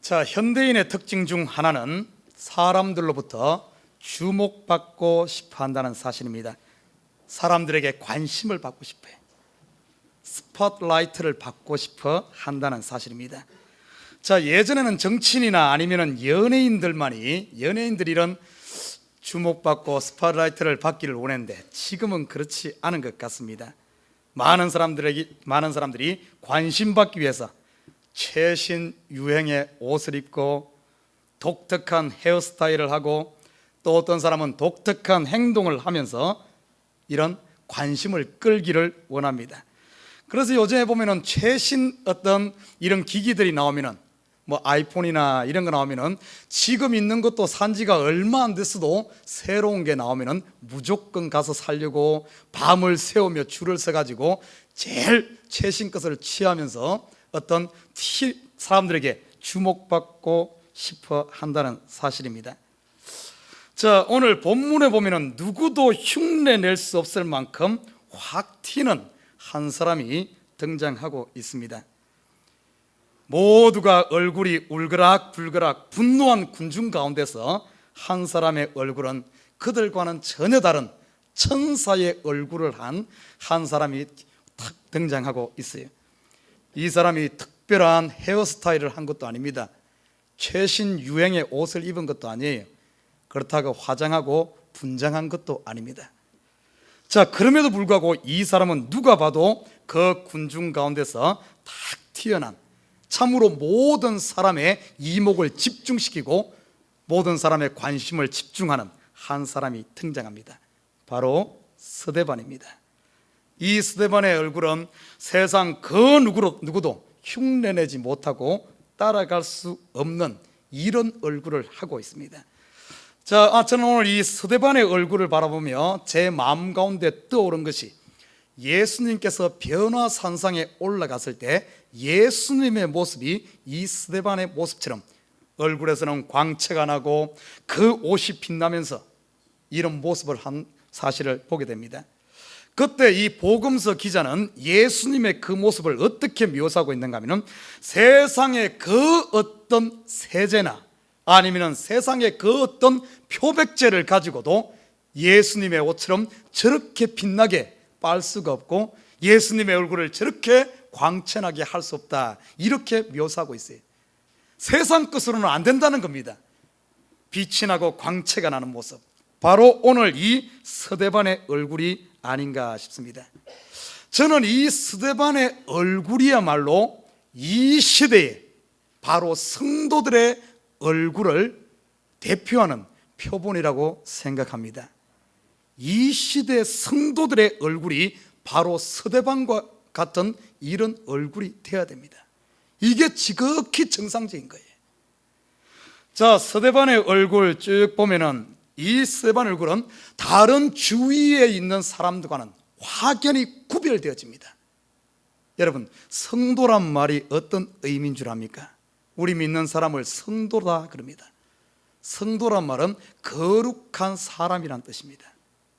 자, 현대인의 특징 중 하나는 사람들로부터 주목받고 싶어 한다는 사실입니다. 사람들에게 관심을 받고 싶어 해요. 스포트라이트를 받고 싶어 한다는 사실입니다. 자, 예전에는 정치인이나 아니면 연예인들이 이런 주목받고 스포트라이트를 받기를 원했는데 지금은 그렇지 않은 것 같습니다. 많은 사람들이 관심받기 위해서 최신 유행의 옷을 입고 독특한 헤어스타일을 하고 또 어떤 사람은 독특한 행동을 하면서 이런 관심을 끌기를 원합니다. 그래서 요즘에 보면은 최신 어떤 이런 기기들이 나오면은 뭐 아이폰이나 이런 거 나오면은 지금 있는 것도 산지가 얼마 안 됐어도 새로운 게 나오면은 무조건 가서 사려고 밤을 새우며 줄을 서가지고 제일 최신 것을 취하면서 어떤 사람들에게 주목받고 싶어 한다는 사실입니다. 자, 오늘 본문에 보면은 누구도 흉내 낼 수 없을 만큼 확 튀는 한 사람이 등장하고 있습니다. 모두가 얼굴이 울그락불그락 분노한 군중 가운데서 한 사람의 얼굴은 그들과는 전혀 다른 천사의 얼굴을 한 사람이 탁 등장하고 있어요. 이 사람이 특별한 헤어스타일을 한 것도 아닙니다. 최신 유행의 옷을 입은 것도 아니에요. 그렇다고 화장하고 분장한 것도 아닙니다. 자, 그럼에도 불구하고 이 사람은 누가 봐도 그 군중 가운데서 탁 튀어난, 참으로 모든 사람의 이목을 집중시키고 모든 사람의 관심을 집중하는 한 사람이 등장합니다. 바로 스데반입니다. 이 스데반의 얼굴은 세상 그 누구도 흉내내지 못하고 따라갈 수 없는 이런 얼굴을 하고 있습니다. 자, 저는 오늘 이 스데반의 얼굴을 바라보며 제 마음 가운데 떠오른 것이 예수님께서 변화산상에 올라갔을 때 예수님의 모습이 이 스데반의 모습처럼 얼굴에서는 광채가 나고 그 옷이 빛나면서 이런 모습을 한 사실을 보게 됩니다. 그때 이 복음서 기자는 예수님의 그 모습을 어떻게 묘사하고 있는가 하면 세상의 그 어떤 세제나 아니면 세상의 그 어떤 표백제를 가지고도 예수님의 옷처럼 저렇게 빛나게 빨 수가 없고 예수님의 얼굴을 저렇게 광채나게 할 수 없다, 이렇게 묘사하고 있어요. 세상 것으로는 안 된다는 겁니다. 빛이 나고 광채가 나는 모습, 바로 오늘 이 스데반의 얼굴이 아닌가 싶습니다. 저는 이 스데반의 얼굴이야말로 이 시대에 바로 성도들의 얼굴을 대표하는 표본이라고 생각합니다. 이 시대 성도들의 얼굴이 바로 스데반과 같은 이런 얼굴이 되어야 됩니다. 이게 지극히 정상적인 거예요. 자, 스데반의 얼굴 쭉 보면은 이 스데반 얼굴은 다른 주위에 있는 사람들과는 확연히 구별되어집니다. 여러분, 성도란 말이 어떤 의미인 줄 압니까? 우리 믿는 사람을 성도라 그럽니다. 성도란 말은 거룩한 사람이란 뜻입니다.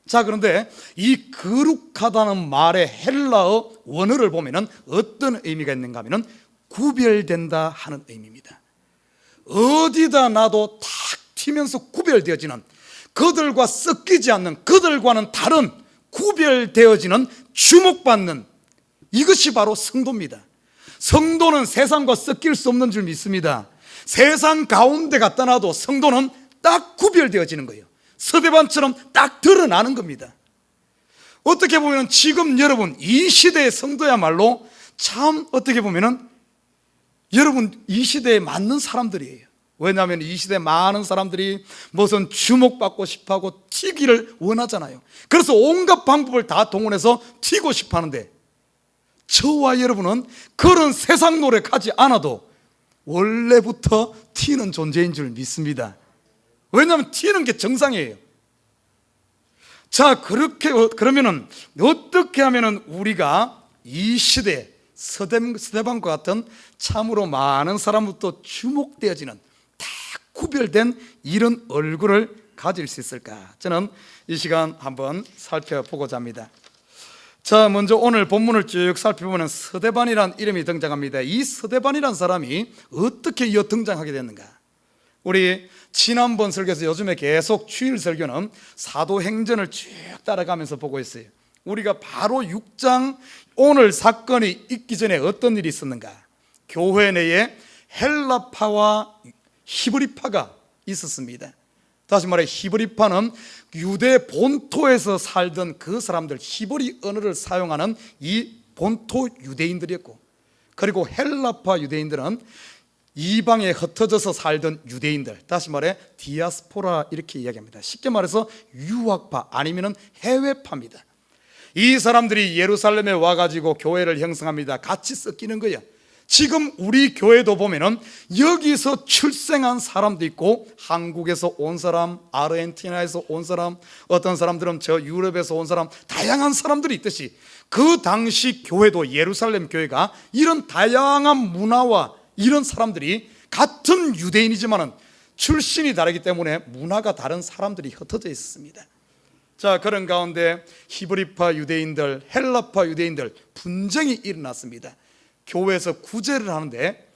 자, 그런데 이 거룩하다는 말의 헬라어 원어를 보면은 어떤 의미가 있는가 하면은 구별된다 하는 의미입니다. 어디다 놔도 탁 튀면서 구별되어지는, 그들과 섞이지 않는, 그들과는 다른 구별되어지는, 주목받는, 이것이 바로 성도입니다. 성도는 세상과 섞일 수 없는 줄 믿습니다. 세상 가운데 갖다 놔도 성도는 딱 구별되어지는 거예요. 스데반처럼 딱 드러나는 겁니다. 어떻게 보면 지금 여러분 이 시대의 성도야말로 참 어떻게 보면 여러분 이 시대에 맞는 사람들이에요. 왜냐하면 이 시대 많은 사람들이 무슨 주목받고 싶어하고 튀기를 원하잖아요. 그래서 온갖 방법을 다 동원해서 튀고 싶어 하는데, 저와 여러분은 그런 세상 노력하지 않아도 원래부터 튀는 존재인 줄 믿습니다. 왜냐하면 튀는 게 정상이에요. 자, 그러면은 어떻게 하면은 우리가 이 시대에 스데반과 같은 참으로 많은 사람부터 주목되어지는 다 구별된 이런 얼굴을 가질 수 있을까? 저는 이 시간 한번 살펴보고자 합니다. 자, 먼저 오늘 본문을 쭉 살펴보면 스데반이라는 이름이 등장합니다. 이 스데반이라는 사람이 어떻게 이어 등장하게 됐는가? 우리 지난번 설교에서 요즘에 계속 주일 설교는 사도행전을 쭉 따라가면서 보고 있어요. 우리가 바로 6장 오늘 사건이 있기 전에 어떤 일이 있었는가? 교회 내에 헬라파와 히브리파가 있었습니다. 다시 말해 히브리파는 유대 본토에서 살던 그 사람들, 히브리 언어를 사용하는 이 본토 유대인들이었고, 그리고 헬라파 유대인들은 이방에 흩어져서 살던 유대인들, 다시 말해 디아스포라 이렇게 이야기합니다. 쉽게 말해서 유학파 아니면 해외파입니다. 이 사람들이 예루살렘에 와가지고 교회를 형성합니다. 같이 섞이는 거예요. 지금 우리 교회도 보면은 여기서 출생한 사람도 있고, 한국에서 온 사람, 아르헨티나에서 온 사람, 어떤 사람들은 저 유럽에서 온 사람, 다양한 사람들이 있듯이 그 당시 교회도, 예루살렘 교회가 이런 다양한 문화와 이런 사람들이 같은 유대인이지만은 출신이 다르기 때문에 문화가 다른 사람들이 흩어져 있었습니다. 자, 그런 가운데 히브리파 유대인들, 헬라파 유대인들 분쟁이 일어났습니다. 교회에서 구제를 하는데,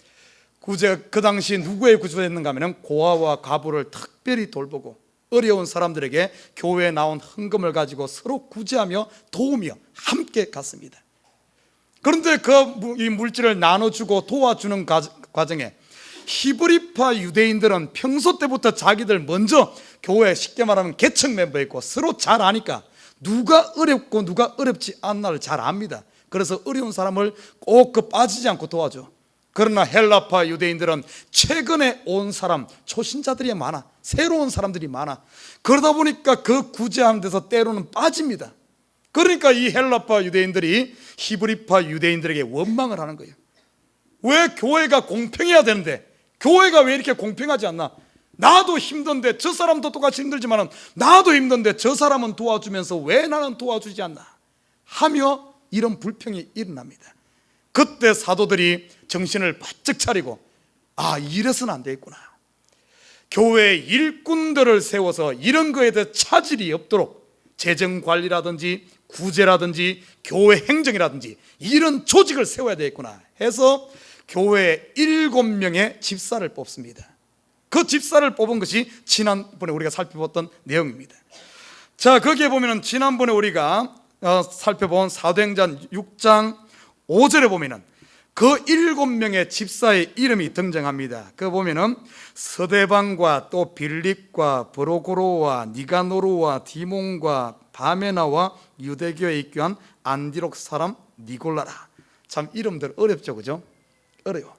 그 당시 누구의 구제가 됐는가 하면 고아와 과부를 특별히 돌보고 어려운 사람들에게 교회에 나온 헌금을 가지고 서로 구제하며 도우며 함께 갔습니다. 그런데 이 물질을 나눠주고 도와주는 과정에 히브리파 유대인들은 평소 때부터 자기들 먼저 교회, 쉽게 말하면 개척 멤버였고 서로 잘 아니까 누가 어렵고 누가 어렵지 않나를 잘 압니다. 그래서 어려운 사람을 꼭 빠지지 않고 도와줘. 그러나 헬라파 유대인들은 최근에 온 사람, 초신자들이 많아, 새로운 사람들이 많아. 그러다 보니까 그 구제하는 데서 때로는 빠집니다. 그러니까 이 헬라파 유대인들이 히브리파 유대인들에게 원망을 하는 거예요. 왜 교회가 공평해야 되는데 교회가 왜 이렇게 공평하지 않나? 나도 힘든데 저 사람도 똑같이 힘들지만 나도 힘든데 저 사람은 도와주면서 왜 나는 도와주지 않나? 하며 이런 불평이 일어납니다. 그때 사도들이 정신을 바짝 차리고, 아, 이래서는 안 되겠구나. 교회 일꾼들을 세워서 이런 거에 대해 차질이 없도록 재정관리라든지 구제라든지 교회 행정이라든지 이런 조직을 세워야 되겠구나 해서 교회에 7명의 집사를 뽑습니다. 그 집사를 뽑은 것이 지난번에 우리가 살펴봤던 내용입니다. 자, 거기에 보면은 지난번에 우리가 살펴본 사도행전 6장 5절에 보면은 그 7명의 집사의 이름이 등장합니다. 그 보면은 스데반과 또 빌립과 브로고로와 니가노르와 디몬과 바메나와 유대교에 입교한 안디옥 사람 니골라라. 참 이름들 어렵죠, 그죠? 어려워.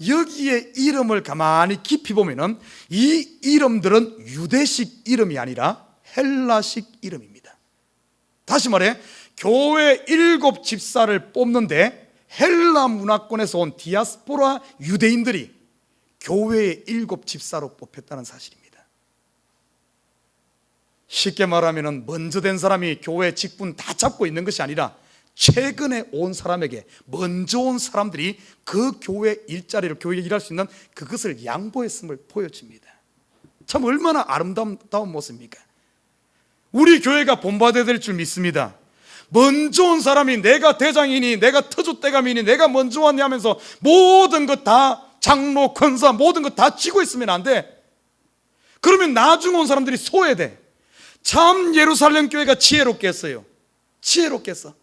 여기에 이름을 가만히 깊이 보면은 이 이름들은 유대식 이름이 아니라 헬라식 이름입니다. 다시 말해 교회 7 집사를 뽑는데 헬라 문화권에서 온 디아스포라 유대인들이 교회의 7 집사로 뽑혔다는 사실입니다. 쉽게 말하면 먼저 된 사람이 교회 직분 다 잡고 있는 것이 아니라 최근에 온 사람에게 먼저 온 사람들이 그 교회 일자리를, 교회에 일할 수 있는 그것을 양보했음을 보여줍니다. 참 얼마나 아름다운 모습입니까? 우리 교회가 본받아야 될 줄 믿습니다. 먼저 온 사람이 내가 대장이니 내가 터줏대감이니 내가 먼저 왔냐 하면서 모든 것 다 장로, 권사 모든 것 다 쥐고 있으면 안 돼. 그러면 나중 온 사람들이 소외돼. 참 예루살렘 교회가 지혜롭게 했어요. 지혜롭게 했어.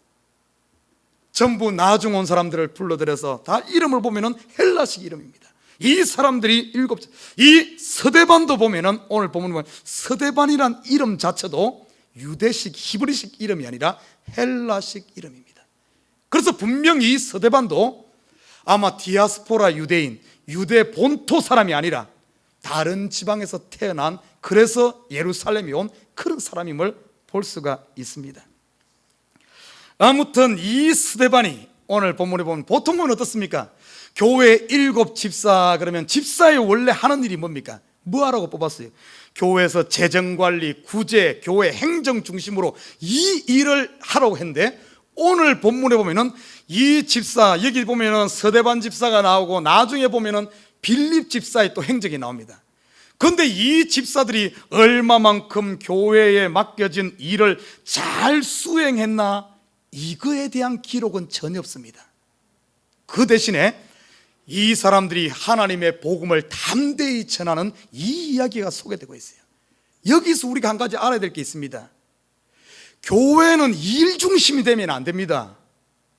전부 나중 온 사람들을 불러들여서 다 이름을 보면은 헬라식 이름입니다. 이 사람들이 7, 이 스데반도 보면은 오늘 보면 스데반이란 이름 자체도 유대식 히브리식 이름이 아니라 헬라식 이름입니다. 그래서 분명히 이 스데반도 아마 디아스포라 유대인, 유대 본토 사람이 아니라 다른 지방에서 태어난, 그래서 예루살렘에 온 그런 사람임을 볼 수가 있습니다. 아무튼 이 스데반이 오늘 본문에 보면 보통 보면 어떻습니까? 교회 7 집사 그러면 집사의 원래 하는 일이 뭡니까? 뭐 하라고 뽑았어요? 교회에서 재정관리, 구제, 교회 행정 중심으로 이 일을 하라고 했는데 오늘 본문에 보면은 이 집사, 여기 보면은 스데반 집사가 나오고 나중에 보면은 빌립 집사의 또 행적이 나옵니다. 그런데 이 집사들이 얼마만큼 교회에 맡겨진 일을 잘 수행했나? 이거에 대한 기록은 전혀 없습니다. 그 대신에 이 사람들이 하나님의 복음을 담대히 전하는 이 이야기가 소개되고 있어요. 여기서 우리가 한 가지 알아야 될 게 있습니다. 교회는 일 중심이 되면 안 됩니다.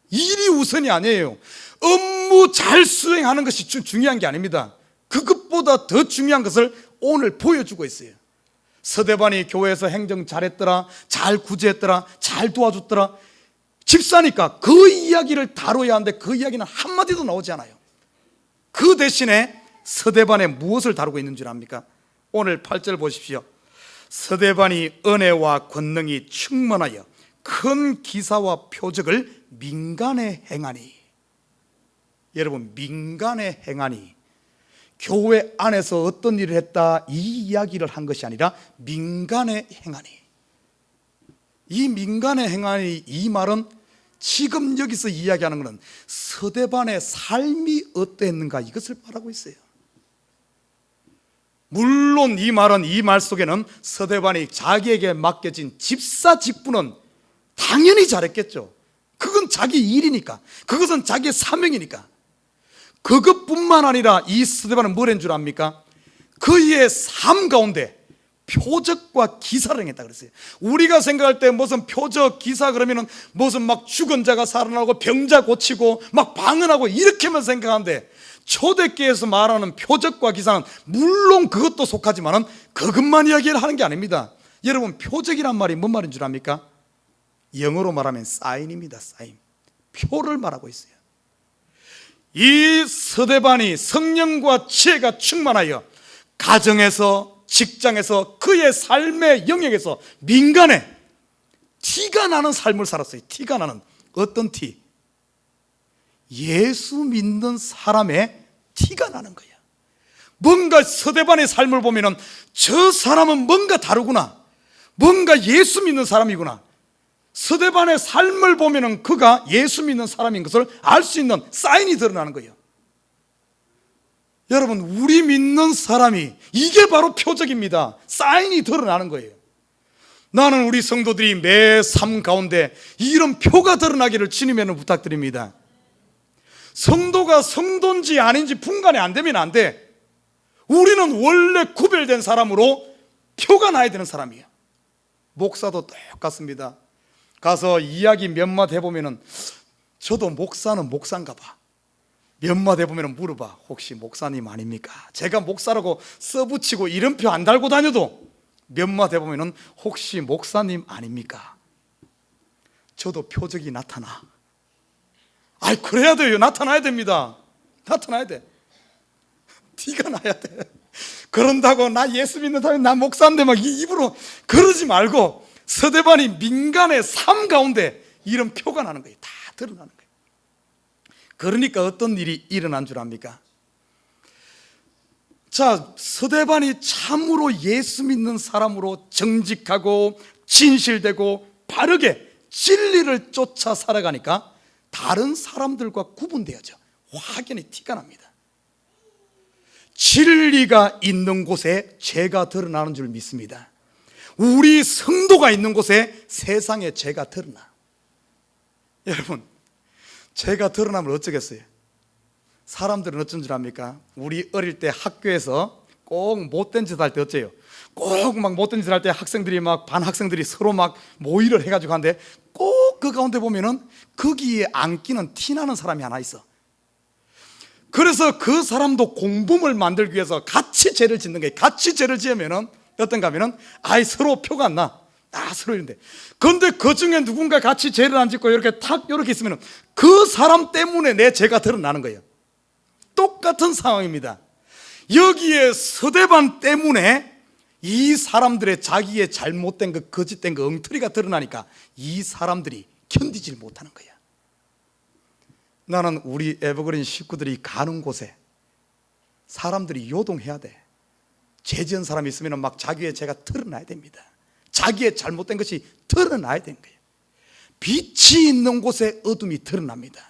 일이 우선이 아니에요. 업무 잘 수행하는 것이 중요한 게 아닙니다. 그것보다 더 중요한 것을 오늘 보여주고 있어요. 서대반이 교회에서 행정 잘했더라, 잘 구제했더라, 잘 도와줬더라. 집사니까 그 이야기를 다뤄야 하는데 그 이야기는 한마디도 나오지 않아요. 그 대신에 서대반에 무엇을 다루고 있는 줄 압니까? 오늘 8절 보십시오. 서대반이 은혜와 권능이 충만하여 큰 기사와 표적을 민간에 행하니. 여러분, 민간에 행하니, 교회 안에서 어떤 일을 했다 이 이야기를 한 것이 아니라 민간에 행하니. 이 민간에 행하니, 이 말은 지금 여기서 이야기하는 것은 서대반의 삶이 어땠는가 이것을 말하고 있어요. 물론 이 말은, 이 말 속에는 서대반이 자기에게 맡겨진 집사 직분은 당연히 잘했겠죠. 그건 자기 일이니까, 그것은 자기의 사명이니까. 그것뿐만 아니라 이 서대반은 뭘 한 줄 압니까? 그의 삶 가운데 표적과 기사를 행했다 그랬어요. 우리가 생각할 때 무슨 표적, 기사 그러면은 무슨 막 죽은 자가 살아나고 병자 고치고 막 방언하고 이렇게만 생각하는데, 초대교회에서 말하는 표적과 기사는 물론 그것도 속하지만은 그것만 이야기를 하는 게 아닙니다. 여러분, 표적이란 말이 뭔 말인 줄 압니까? 영어로 말하면 사인입니다. 사인. 표를 말하고 있어요. 이 서대반이 성령과 지혜가 충만하여 가정에서, 직장에서, 그의 삶의 영역에서 민간에 티가 나는 삶을 살았어요. 티가 나는. 어떤 티? 예수 믿는 사람의 티가 나는 거야. 뭔가 서대반의 삶을 보면은 저 사람은 뭔가 다르구나, 뭔가 예수 믿는 사람이구나. 서대반의 삶을 보면은 그가 예수 믿는 사람인 것을 알 수 있는 사인이 드러나는 거예요. 여러분, 우리 믿는 사람이, 이게 바로 표적입니다. 사인이 드러나는 거예요. 나는 우리 성도들이 매 삶 가운데 이런 표가 드러나기를 주님에는 부탁드립니다. 성도가 성도인지 아닌지 분간이 안 되면 안 돼. 우리는 원래 구별된 사람으로 표가 나야 되는 사람이에요. 목사도 똑같습니다. 가서 이야기 몇 마디 해보면은, 저도 목사는 목사인가 봐. 몇 마디 해보면 물어봐. 혹시 목사님 아닙니까? 제가 목사라고 써붙이고 이름표 안 달고 다녀도 몇 마디 해보면 혹시 목사님 아닙니까? 저도 표적이 나타나. 아이, 그래야 돼요. 나타나야 됩니다. 나타나야 돼. 티가 나야 돼. 그런다고 나 예수 믿는 사람이 나 목사인데 막 입으로 그러지 말고, 서대반이 민간의 삶 가운데 이런 표가 나는 거예요. 다 드러나는 거예요. 그러니까 어떤 일이 일어난 줄 압니까? 자, 서대반이 참으로 예수 믿는 사람으로 정직하고 진실되고 바르게 진리를 쫓아 살아가니까 다른 사람들과 구분되어져 확연히 티가 납니다. 진리가 있는 곳에 죄가 드러나는 줄 믿습니다. 우리 성도가 있는 곳에 세상에 죄가 드러나. 여러분, 죄가 드러나면 어쩌겠어요? 사람들은 어쩐 줄 압니까? 우리 어릴 때 학교에서 꼭 못된 짓 할 때 어째요? 꼭 막 못된 짓 할 때 학생들이 막, 반 학생들이 서로 막 모의를 해가지고 하는데, 꼭 그 가운데 보면은 거기에 안 끼는 티나는 사람이 하나 있어. 그래서 그 사람도 공범을 만들기 위해서 같이 죄를 짓는 거예요. 같이 죄를 지으면은 어떤가 하면은, 아이, 서로 표가 안 나. 서로 이런데. 그런데 그 중에 누군가 같이 죄를 안 짓고 이렇게 탁 이렇게 있으면은 그 사람 때문에 내 죄가 드러나는 거예요. 똑같은 상황입니다. 여기에 서대반 때문에 이 사람들의 자기의 잘못된 그 거짓된 그 엉터리가 드러나니까 이 사람들이 견디질 못하는 거야. 나는 우리 에버그린 식구들이 가는 곳에 사람들이 요동해야 돼. 죄 지은 사람이 있으면 막 자기의 죄가 드러나야 됩니다. 자기의 잘못된 것이 드러나야 되는 거예요. 빛이 있는 곳에 어둠이 드러납니다.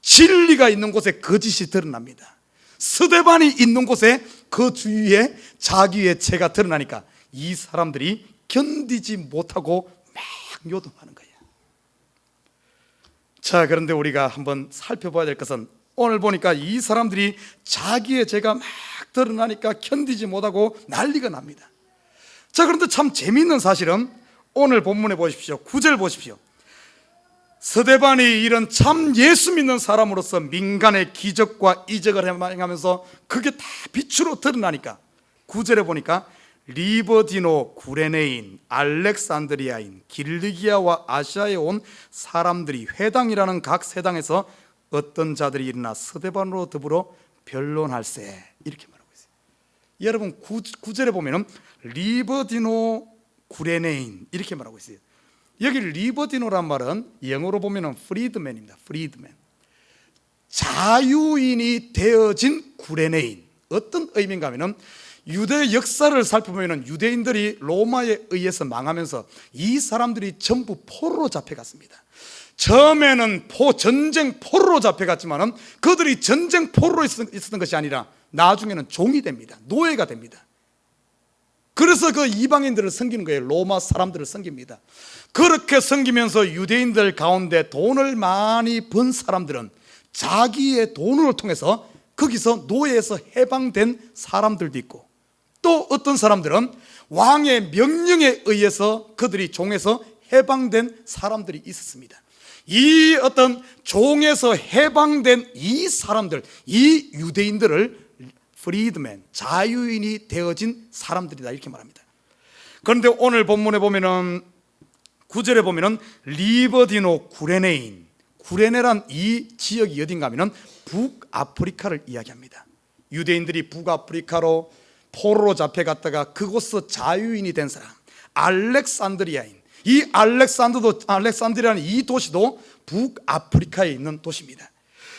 진리가 있는 곳에 거짓이 드러납니다. 서대반이 있는 곳에 그 주위에 자기의 죄가 드러나니까 이 사람들이 견디지 못하고 막 요동하는 거예요. 자, 그런데 우리가 한번 살펴봐야 될 것은, 오늘 보니까 이 사람들이 자기의 죄가 막 드러나니까 견디지 못하고 난리가 납니다. 자, 그런데 참 재미있는 사실은 오늘 본문에 보십시오. 9절 보십시오. 스데반이 이런 참 예수 믿는 사람으로서 민간의 기적과 이적을 행하면서 그게 다 빛으로 드러나니까 9절에 보니까 리버디노, 구레네인, 알렉산드리아인, 길리기아와 아시아에 온 사람들이 회당이라는 각 세당에서 어떤 자들이 일어나 스데반으로 더불어 변론할세, 이렇게 말하고 있어요. 여러분 9절에 보면은 리버디노, 구레네인 이렇게 말하고 있어요. 여기 리버디노란 말은 영어로 보면은 프리드맨입니다. 프리드맨, 자유인이 되어진 구레네인. 어떤 의미인가 하면은 유대 역사를 살펴보면 유대인들이 로마에 의해서 망하면서 이 사람들이 전부 포로로 잡혀갔습니다. 처음에는 전쟁 포로로 잡혀갔지만은 그들이 전쟁 포로로 있었던 것이 아니라 나중에는 종이 됩니다. 노예가 됩니다. 그래서 그 이방인들을 섬기는 거예요. 로마 사람들을 섬깁니다. 그렇게 섬기면서 유대인들 가운데 돈을 많이 번 사람들은 자기의 돈을 통해서 거기서 노예에서 해방된 사람들도 있고, 또 어떤 사람들은 왕의 명령에 의해서 그들이 종에서 해방된 사람들이 있었습니다. 이 어떤 종에서 해방된 이 사람들, 이 유대인들을 프리드맨, 자유인이 되어진 사람들이다, 이렇게 말합니다. 그런데 오늘 본문에 보면은 9절에 보면은 리버디노, 구레네인, 구레네란 이 지역이 어딘가 하면은 북아프리카를 이야기합니다. 유대인들이 북아프리카로 포로로 잡혀갔다가 그곳에서 자유인이 된 사람, 알렉산드리아인, 이 알렉산드리아는 이 도시도 북아프리카에 있는 도시입니다.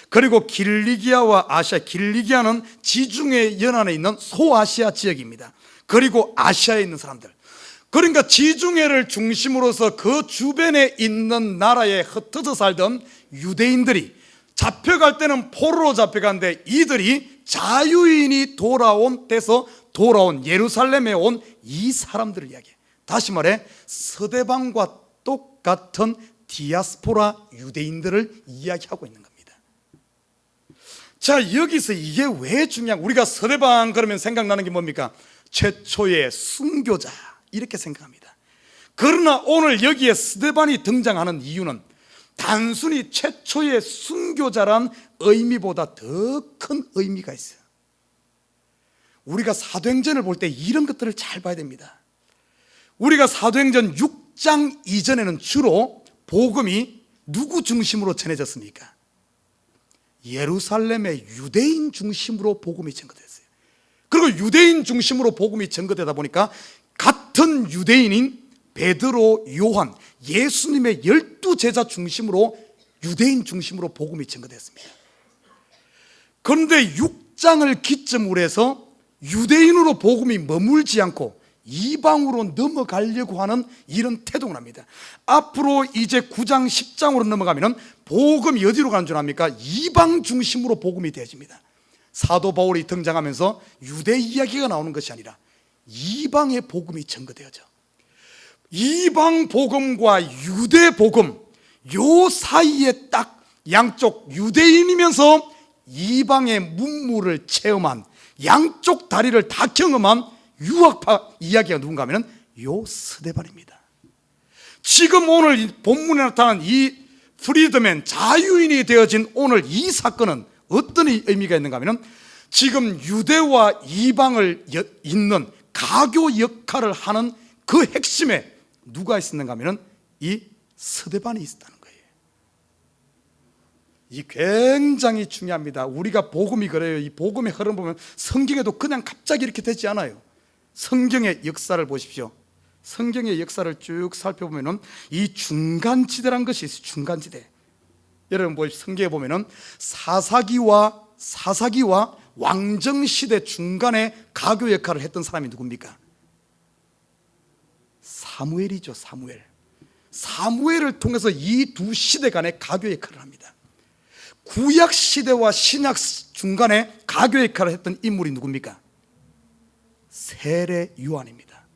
그리고 길리기아와 아시아, 길리기아는 지중해 연안에 있는 소아시아 지역입니다. 그리고 아시아에 있는 사람들, 그러니까 지중해를 중심으로서 그 주변에 있는 나라에 흩어져 살던 유대인들이 잡혀갈 때는 포로로 잡혀갔는데 이들이 자유인이 돌아온 예루살렘에 온 이 사람들을 이야기해요. 다시 말해 서대방과 똑같은 디아스포라 유대인들을 이야기하고 있는 겁니다. 자, 여기서 이게 왜 중요한, 우리가 서대방 그러면 생각나는 게 뭡니까? 최초의 순교자, 이렇게 생각합니다. 그러나 오늘 여기에 스데반이 등장하는 이유는 단순히 최초의 순교자란 의미보다 더 큰 의미가 있어요. 우리가 사도행전을 볼 때 이런 것들을 잘 봐야 됩니다. 우리가 사도행전 6장 이전에는 주로 복음이 누구 중심으로 전해졌습니까? 예루살렘의 유대인 중심으로 복음이 전거됐어요. 그리고 유대인 중심으로 복음이 전거되다 보니까 같은 유대인인 베드로, 요한, 예수님의 12제자 중심으로 유대인 중심으로 복음이 전거됐습니다. 그런데 6장을 기점으로 해서 유대인으로 복음이 머물지 않고 이방으로 넘어가려고 하는 이런 태동을 합니다. 앞으로 이제 9장 10장으로 넘어가면 복음이 어디로 가는 줄 압니까? 이방 중심으로 복음이 되어집니다. 사도 바울이 등장하면서 유대 이야기가 나오는 것이 아니라 이방의 복음이 전거되어져. 이방 복음과 유대 복음, 요 사이에 딱 양쪽, 유대인이면서 이방의 문물을 체험한, 양쪽 다리를 다 경험한 유학파 이야기가 누군가 하면 요 스데반입니다. 지금 오늘 본문에 나타난 이 프리드맨, 자유인이 되어진 오늘 이 사건은 어떤 의미가 있는가 하면 지금 유대와 이방을 잇는 가교 역할을 하는 그 핵심에 누가 있었는가 하면 이 스데반이 있었다는 거예요. 이 굉장히 중요합니다. 우리가 복음이 그래요. 이 복음의 흐름 보면 성경에도 그냥 갑자기 이렇게 되지 않아요. 성경의 역사를 보십시오. 성경의 역사를 쭉 살펴보면 이 중간지대란 것이 있어요. 중간지대. 여러분 보십시오. 성경에 보면 사사기와 왕정시대 중간에 가교 역할을 했던 사람이 누굽니까? 사무엘이죠. 사무엘을 통해서 이 두 시대 간에 가교 역할을 합니다. 구약시대와 신약 중간에 가교 역할을 했던 인물이 누굽니까? 세례 요한입니다.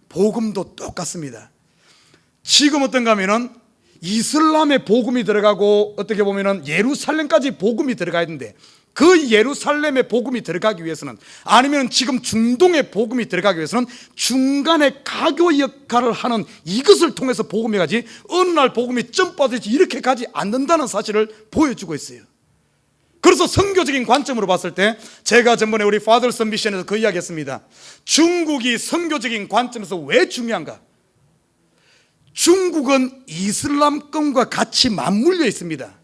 복음도 똑같습니다. 지금 어떤가 하면은 이슬람의 복음이 들어가고 어떻게 보면은 예루살렘까지 복음이 들어가야 되는데, 그 예루살렘의 복음이 들어가기 위해서는, 아니면 지금 중동의 복음이 들어가기 위해서는 중간에 가교 역할을 하는 이것을 통해서 복음이 가지, 어느 날 복음이 점프하듯이 이렇게 가지 않는다는 사실을 보여주고 있어요. 그래서 선교적인 관점으로 봤을 때, 제가 전번에 우리 파더스 미션에서 그 이야기했습니다. 중국이 선교적인 관점에서 왜 중요한가? 중국은 이슬람권과 같이 맞물려 있습니다.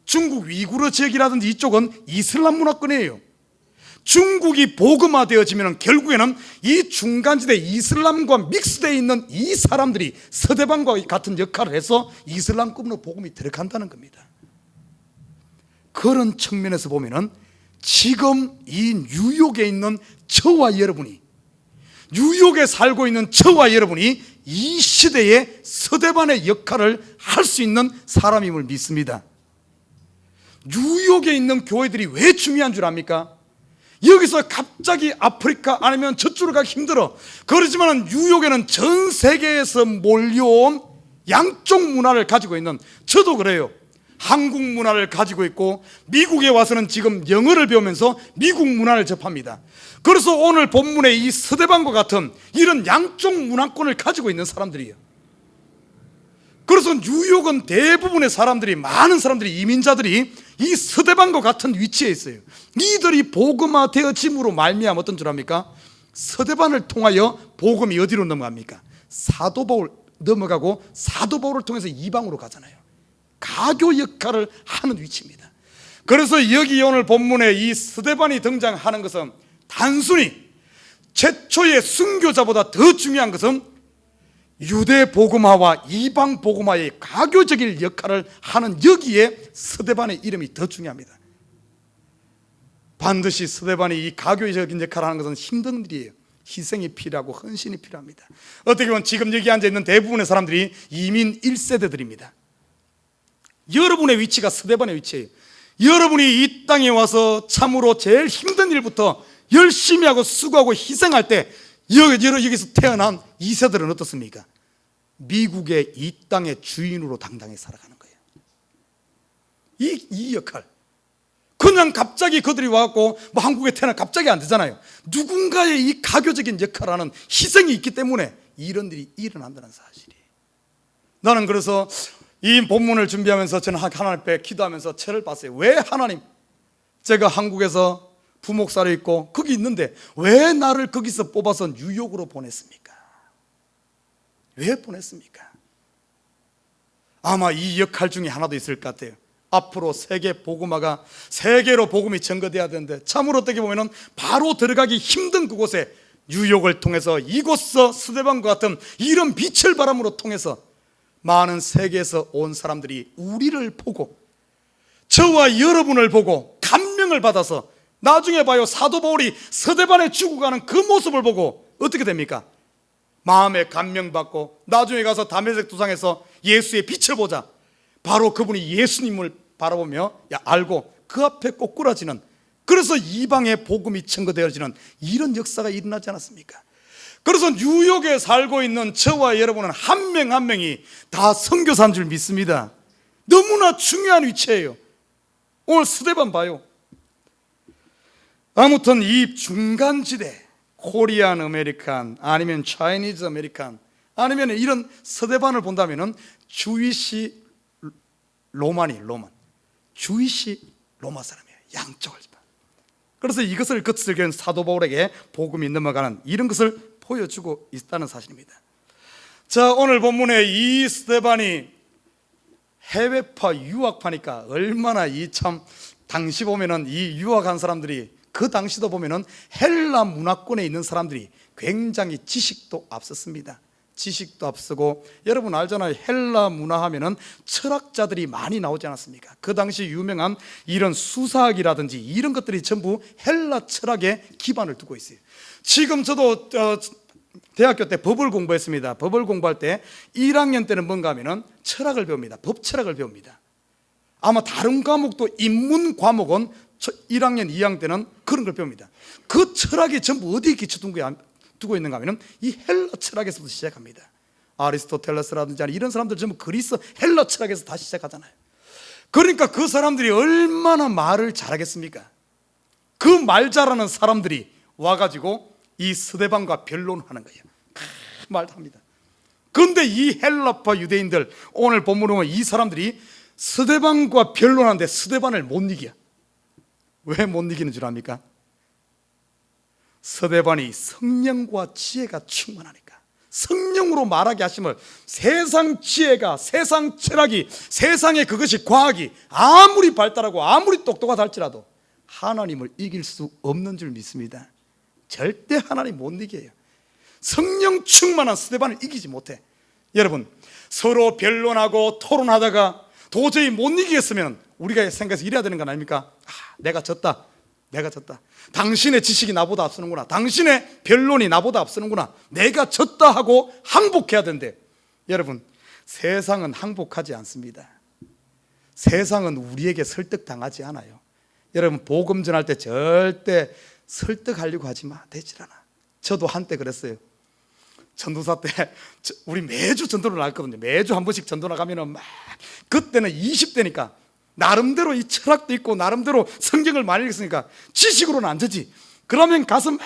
중국 위구르 지역이라든지 이쪽은 이슬람 문화권이에요. 중국이 복음화되어지면 결국에는 이 중간지대 이슬람과 믹스되어 있는 이 사람들이 서대반과 같은 역할을 해서 이슬람권으로 복음이 들어간다는 겁니다. 그런 측면에서 보면은 지금 이 뉴욕에 있는 저와 여러분이, 뉴욕에 살고 있는 저와 여러분이 이 시대에 서대반의 역할을 할 수 있는 사람임을 믿습니다. 뉴욕에 있는 교회들이 왜 중요한 줄 압니까? 여기서 갑자기 아프리카 아니면 저쪽으로 가기 힘들어. 그렇지만 뉴욕에는 전 세계에서 몰려온 양쪽 문화를 가지고 있는, 저도 그래요. 한국 문화를 가지고 있고 미국에 와서는 지금 영어를 배우면서 미국 문화를 접합니다. 그래서 오늘 본문에 이 서대반과 같은 이런 양쪽 문화권을 가지고 있는 사람들이에요. 그래서 뉴욕은 대부분의 사람들이, 많은 사람들이, 이민자들이 이 서대반과 같은 위치에 있어요. 이들이 복음화되어짐으로 말미암아 어떤 줄 압니까? 서대반을 통하여 복음이 어디로 넘어갑니까? 사도 바울 넘어가고, 사도 바울을 통해서 이방으로 가잖아요. 가교 역할을 하는 위치입니다. 그래서 여기 오늘 본문에 이 스데반이 등장하는 것은 단순히 최초의 순교자보다 더 중요한 것은 유대 복음화와 이방 복음화의 가교적인 역할을 하는 여기에 스데반의 이름이 더 중요합니다. 반드시 스데반이 이 가교적인 역할을 하는 것은 힘든 일이에요. 희생이 필요하고 헌신이 필요합니다. 어떻게 보면 지금 여기 앉아있는 대부분의 사람들이 이민 1세대들입니다. 여러분의 위치가 스데반의 위치예요. 여러분이 이 땅에 와서 참으로 제일 힘든 일부터 열심히 하고 수고하고 희생할 때 여기서 태어난 2세들은 어떻습니까? 미국의 이 땅의 주인으로 당당히 살아가는 거예요. 이 역할, 그냥 갑자기 그들이 와갖고 뭐 한국에 태어나 갑자기 안 되잖아요. 누군가의 이 가교적인 역할을 하는 희생이 있기 때문에 이런 일이 일어난다는 사실이에요. 나는 그래서 이 본문을 준비하면서 저는 하나님 앞에 기도하면서 책을 봤어요. 왜 하나님, 제가 한국에서 부목사로 있고 거기 있는데 왜 나를 거기서 뽑아서 뉴욕으로 보냈습니까? 왜 보냈습니까? 아마 이 역할 중에 하나도 있을 것 같아요. 앞으로 세계 복음화가, 세계로 복음이 전거돼야 되는데 참으로 어떻게 보면 바로 들어가기 힘든 그곳에 뉴욕을 통해서 이곳서 스데반과 같은 이런 빛을 바람으로 통해서 많은 세계에서 온 사람들이 우리를 보고, 저와 여러분을 보고 감명을 받아서 나중에 봐요, 사도 바울이 서대반에 죽어가는 그 모습을 보고 어떻게 됩니까? 마음에 감명받고 나중에 가서 다메섹 도상에서 예수의 빛을 보자, 바로 그분이 예수님을 바라보며 알고 그 앞에 꼬꾸라지는, 그래서 이방의 복음이 증거되어지는 이런 역사가 일어나지 않았습니까? 그래서 뉴욕에 살고 있는 저와 여러분은 한 명 한 명이 다 선교사인 줄 믿습니다. 너무나 중요한 위치예요. 오늘 스데반 봐요. 아무튼 이 중간지대, 코리안 아메리칸 아니면 차이니즈 아메리칸 아니면 이런 스데반을 본다면 주이시 로만, 주이시 로마 사람이에요. 양쪽을. 그래서 이것을 거슬겨 사도 바울에게 복음이 넘어가는 이런 것을 보여주고 있다는 사실입니다. 자, 오늘 본문에 이 스데반이 해외파 유학파니까 얼마나 이 참, 당시 보면은 이 유학한 사람들이, 그 당시도 보면은 헬라 문화권에 있는 사람들이 굉장히 지식도 앞섰습니다. 지식도 앞서고, 여러분 알잖아요. 헬라 문화 하면은 철학자들이 많이 나오지 않았습니까? 그 당시 유명한 이런 수사학이라든지 이런 것들이 전부 헬라 철학에 기반을 두고 있어요. 지금 저도 대학교 때 법을 공부했습니다. 법을 공부할 때 1학년 때는 뭔가 하면은 철학을 배웁니다. 법 철학을 배웁니다. 아마 다른 과목도 인문 과목은 1학년, 2학년 때는 그런 걸 배웁니다. 그 철학이 전부 어디에 기초 두고 있는가 하면 이 헬라 철학에서부터 시작합니다. 아리스토텔레스라든지 이런 사람들 전부 그리스 헬라 철학에서 다시 시작하잖아요. 그러니까 그 사람들이 얼마나 말을 잘하겠습니까? 그 말 잘하는 사람들이 와가지고 이 스데반과 변론하는 거예요. 말도 합니다. 그런데 이 헬라파 유대인들, 오늘 본문에 보면 이 사람들이 스데반과 변론하는데 스데반을 못 이겨. 왜 못 이기는 줄 압니까? 스데반이 성령과 지혜가 충만하니까, 성령으로 말하게 하심을, 세상 지혜가, 세상 철학이, 세상의 그것이 과학이 아무리 발달하고 아무리 똑똑하다 할지라도 하나님을 이길 수 없는 줄 믿습니다. 절대 하나님 못 이겨요. 성령 충만한 스데반을 이기지 못해. 여러분, 서로 변론하고 토론하다가 도저히 못 이기겠으면 우리가 생각해서 이래야 되는 건 아닙니까? 내가 졌다. 당신의 지식이 나보다 앞서는구나. 당신의 변론이 나보다 앞서는구나. 내가 졌다 하고 항복해야 된대. 여러분, 세상은 항복하지 않습니다. 세상은 우리에게 설득당하지 않아요. 여러분, 복음 전할 때 절대 설득하려고 하지 마. 되질 않아. 저도 한때 그랬어요. 전도사 때 우리 매주 전도를 나갔거든요. 매주 한 번씩 전도 나가면은 막, 그때는 20대니까 나름대로 이 철학도 있고 나름대로 성경을 많이 읽었으니까 지식으로는 안 되지. 그러면 가서 막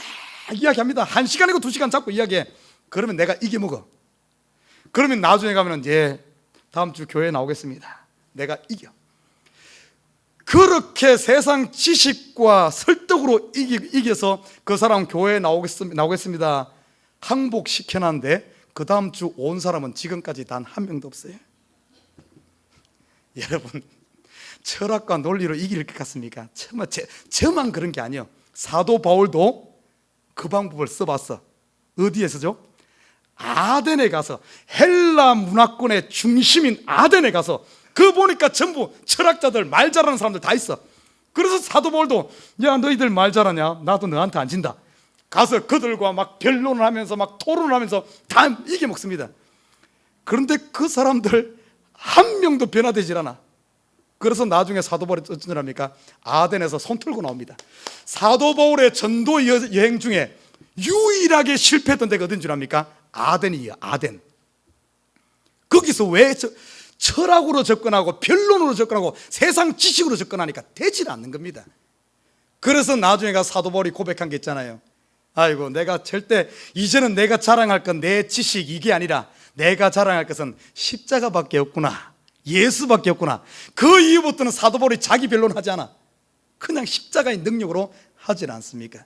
이야기합니다. 1시간이고 2시간 잡고 이야기해. 그러면 내가 이겨먹어. 그러면 나중에 가면은 다음 주 교회에 나오겠습니다. 내가 이겨. 그렇게 세상 지식과 설득으로 이겨서 그 사람 교회에 나오겠습니다. 항복시켜놨는데 그 다음 주 온 사람은 지금까지 단 한 명도 없어요. 여러분, 철학과 논리로 이길 것 같습니까? 저만 그런 게 아니에요. 사도 바울도 그 방법을 써봤어. 어디에서죠? 아덴에 가서, 헬라 문화권의 중심인 아덴에 가서, 그 보니까 전부 철학자들, 말 잘하는 사람들 다 있어. 그래서 사도 바울도, 야, 너희들 말 잘하냐? 나도 너한테 안 진다. 가서 그들과 막 변론을 하면서 막 토론을 하면서 다 이겨먹습니다. 그런데 그 사람들 한 명도 변화되질 않아. 그래서 나중에 사도 바울이 어떤 줄 압니까? 아덴에서 손 털고 나옵니다. 사도 바울의 전도 여행 중에 유일하게 실패했던 데가 어딘 줄 압니까? 아덴이에요. 아덴. 거기서 왜 철학으로 접근하고 변론으로 접근하고 세상 지식으로 접근하니까 되질 않는 겁니다. 그래서 나중에 가서 사도 바울이 고백한 게 있잖아요. 아이고, 내가 절대 이제는 내가 자랑할 건 내 지식 이게 아니라 내가 자랑할 것은 십자가밖에 없구나, 예수밖에 없구나. 그 이후부터는 사도 바울이 자기 변론하지 않아. 그냥 십자가의 능력으로 하질 않습니까?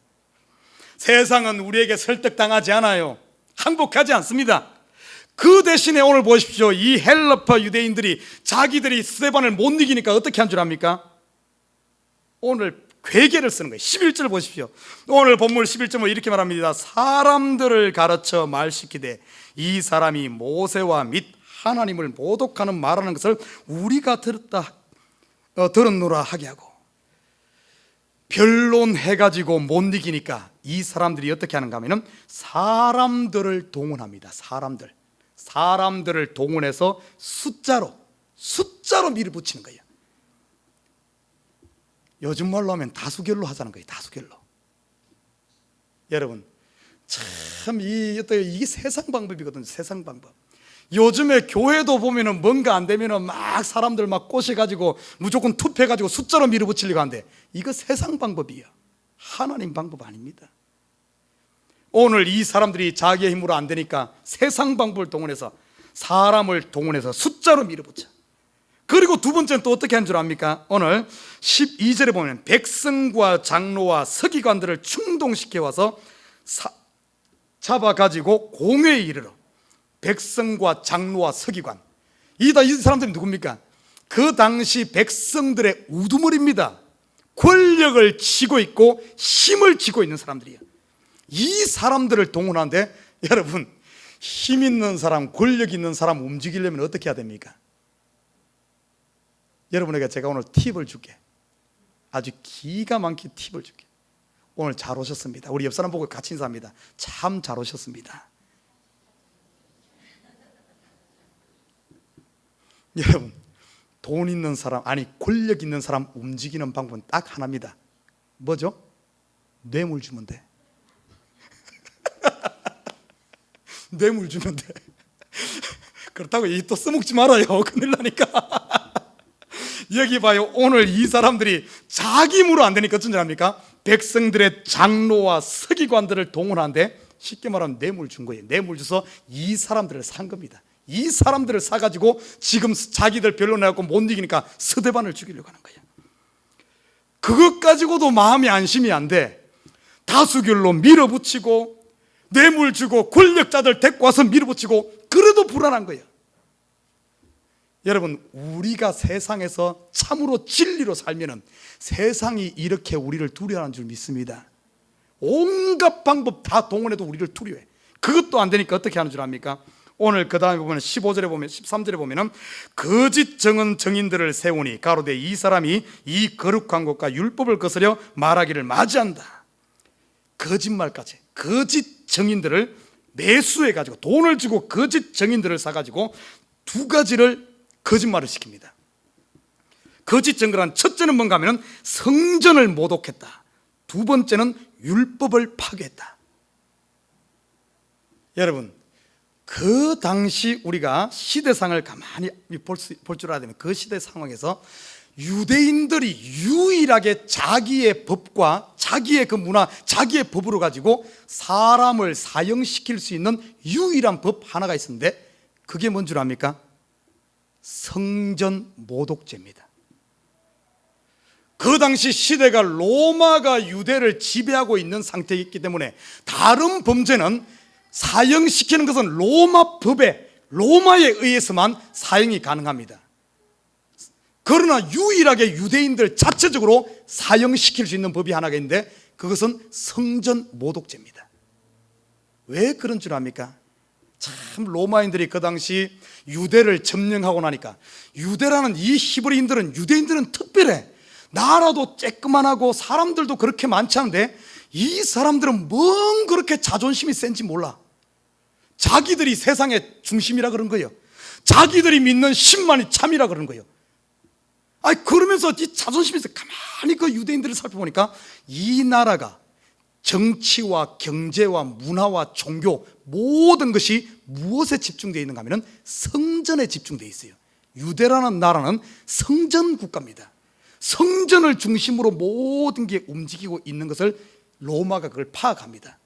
세상은 우리에게 설득당하지 않아요. 항복하지 않습니다. 그 대신에 오늘 보십시오. 이 헬라파 유대인들이 자기들이 스데반을 못 이기니까 어떻게 한 줄 압니까? 오늘 괴계를 쓰는 거예요. 11절 보십시오. 오늘 본문 11절은 이렇게 말합니다. 사람들을 가르쳐 말시키되 이 사람이 모세와 및 하나님을 모독하는 말하는 것을 우리가 들었노라 하게 하고, 변론해가지고 못 이기니까 이 사람들이 어떻게 하는가 하면은 사람들을 동원합니다. 사람들을 동원해서 숫자로 밀어붙이는 거예요. 요즘 말로 하면 다수결로 하자는 거예요. 다수결로. 여러분, 참 이게 세상 방법이거든요. 세상 방법. 요즘에 교회도 보면은 뭔가 안 되면은 막 사람들 막 꼬셔가지고 무조건 투표해가지고 숫자로 밀어붙이려고 하는데 이거 세상 방법이에요. 하나님 방법 아닙니다. 오늘 이 사람들이 자기의 힘으로 안 되니까 세상 방법을 동원해서, 사람을 동원해서 숫자로 밀어붙여. 그리고 두 번째는 또 어떻게 한 줄 압니까? 오늘 12절에 보면 백성과 장로와 서기관들을 충동시켜 와서 잡아가지고 공회에 이르러. 백성과 장로와 서기관, 이 사람들이 누굽니까? 그 당시 백성들의 우두머리입니다. 권력을 쥐고 있고 힘을 쥐고 있는 사람들이에요. 이 사람들을 동원하는데, 여러분, 힘 있는 사람, 권력 있는 사람 움직이려면 어떻게 해야 됩니까? 여러분에게 제가 오늘 팁을 줄게. 아주 기가 막힌 팁을 줄게. 오늘 잘 오셨습니다. 우리 옆 사람 보고 같이 인사합니다. 참 잘 오셨습니다. 여러분, 돈 있는 사람, 아니 권력 있는 사람 움직이는 방법은 딱 하나입니다. 뭐죠? 뇌물 주면 돼. 뇌물 주면 돼. 그렇다고 이 또 써먹지 말아요. 큰일 나니까. 여기 봐요. 오늘 이 사람들이 자기 힘으로 안 되니까 어쩐 줄 압니까? 백성들의 장로와 서기관들을 동원하는데 쉽게 말하면 뇌물 준 거예요. 뇌물 줘서 이 사람들을 산 겁니다. 이 사람들을 사가지고 지금 자기들 변론해갖고 못 이기니까 스데반을 죽이려고 하는 거예요. 그것 가지고도 마음이 안심이 안 돼. 다수결로 밀어붙이고 뇌물 주고 권력자들 데리고 와서 밀어붙이고 그래도 불안한 거예요. 여러분, 우리가 세상에서 참으로 진리로 살면은 세상이 이렇게 우리를 두려워하는 줄 믿습니다. 온갖 방법 다 동원해도 우리를 두려워해. 그것도 안 되니까 어떻게 하는 줄 압니까? 오늘 그 다음에 보면 15절에 보면 13절에 보면은 거짓 정은 정인들을 세우니 가로되 이 사람이 이 거룩한 것과 율법을 거스려 말하기를 맞이한다. 거짓말까지 거짓 정인들을 매수해 가지고 돈을 주고 거짓 정인들을 사 가지고 두 가지를 거짓말을 시킵니다. 거짓 증거란 첫째는 뭔가 하면 성전을 모독했다. 두 번째는 율법을 파괴했다. 여러분, 그 당시 우리가 시대상을 가만히 볼 줄 알아야 되면 그 시대 상황에서 유대인들이 유일하게 자기의 법과 자기의 그 문화, 자기의 법으로 가지고 사람을 사형시킬 수 있는 유일한 법 하나가 있었는데 그게 뭔 줄 압니까? 성전 모독죄입니다. 그 당시 시대가 로마가 유대를 지배하고 있는 상태이기 때문에 다른 범죄는 사형시키는 것은 로마 법에 로마에 의해서만 사형이 가능합니다. 그러나 유일하게 유대인들 자체적으로 사형시킬 수 있는 법이 하나가 있는데 그것은 성전 모독죄입니다. 왜 그런 줄 압니까? 참 로마인들이 그 당시 유대를 점령하고 나니까 유대라는 이 히브리인들은 유대인들은 특별해. 나라도 쬐끄만하고 사람들도 그렇게 많지 않은데 이 사람들은 뭔 그렇게 자존심이 센지 몰라. 자기들이 세상의 중심이라 그런 거예요. 자기들이 믿는 신만이 참이라 그런 거예요. 그러면서 이 자존심이 있어. 가만히 그 유대인들을 살펴보니까 이 나라가 정치와 경제와 문화와 종교 모든 것이 무엇에 집중되어 있는가 하면 성전에 집중되어 있어요. 유대라는 나라는 성전 국가입니다. 성전을 중심으로 모든 게 움직이고 있는 것을 로마가 그걸 파악합니다.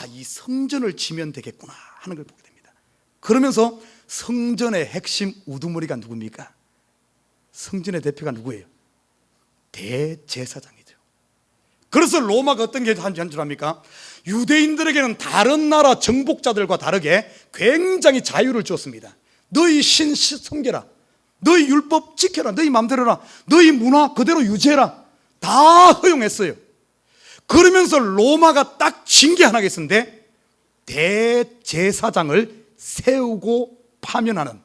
이 성전을 지면 되겠구나 하는 걸 보게 됩니다. 그러면서 성전의 핵심 우두머리가 누굽니까? 성전의 대표가 누구예요? 대제사장이죠. 그래서 로마가 어떤 게 한 줄 압니까? 유대인들에게는 다른 나라 정복자들과 다르게 굉장히 자유를 줬습니다. 너희 신 섬겨라, 너희 율법 지켜라, 너희 마음대로 해라, 너희 문화 그대로 유지해라, 다 허용했어요. 그러면서 로마가 딱 징계 하나가 있었는데 대제사장을 세우고 파면하는,